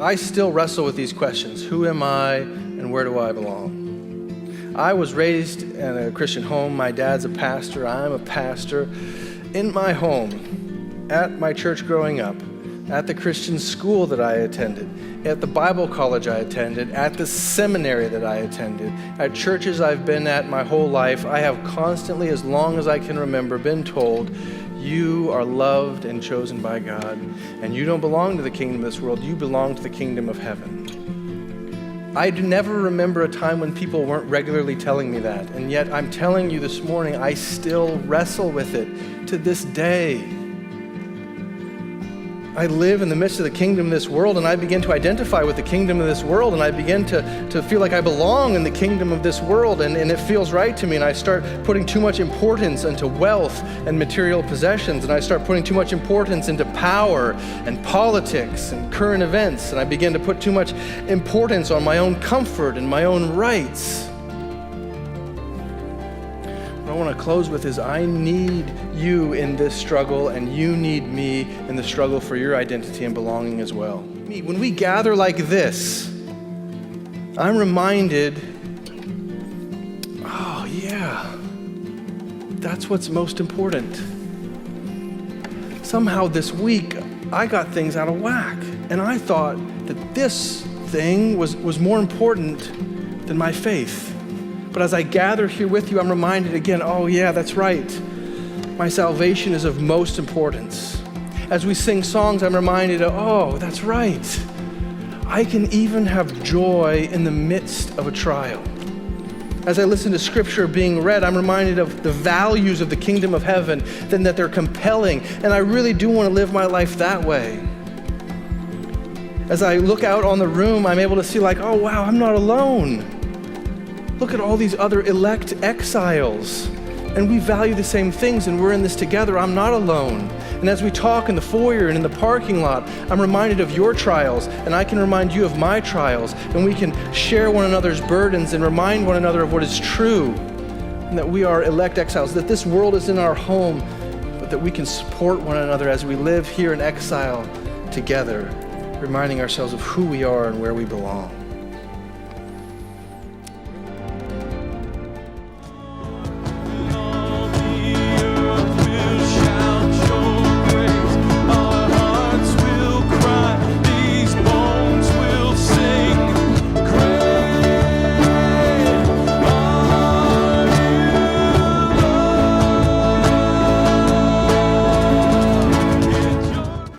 I still wrestle with these questions. Who am I and where do I belong? I was raised in a Christian home. My dad's a pastor. I'm a pastor. In my home, at my church growing up, at the Christian school that I attended, at the Bible college I attended, at the seminary that I attended, at churches I've been at my whole life, I have constantly, as long as I can remember, been told, you are loved and chosen by God, and you don't belong to the kingdom of this world, you belong to the kingdom of heaven. I never remember a time when people weren't regularly telling me that, and yet I'm telling you this morning, I still wrestle with it to this day. I live in the midst of the kingdom of this world, and I begin to identify with the kingdom of this world, and I begin to feel like I belong in the kingdom of this world, and it feels right to me, and I start putting too much importance into wealth and material possessions, and I start putting too much importance into power and politics and current events, and I begin to put too much importance on my own comfort and my own rights. What I want to close with is I need you in this struggle, and you need me in the struggle for your identity and belonging as well. When we gather like this, I'm reminded, oh yeah, that's what's most important. Somehow this week, I got things out of whack, and I thought that this thing was more important than my faith. But as I gather here with you, I'm reminded again, oh yeah, that's right. My salvation is of most importance. As we sing songs, I'm reminded of, oh, that's right. I can even have joy in the midst of a trial. As I listen to scripture being read, I'm reminded of the values of the kingdom of heaven, then that they're compelling, and I really do want to live my life that way. As I look out on the room, I'm able to see like, oh wow, I'm not alone. Look at all these other elect exiles, and we value the same things, and we're in this together. I'm not alone. And as we talk in the foyer and in the parking lot, I'm reminded of your trials, and I can remind you of my trials, and we can share one another's burdens and remind one another of what is true, and that we are elect exiles, that this world is in our home, but that we can support one another as we live here in exile together, reminding ourselves of who we are and where we belong.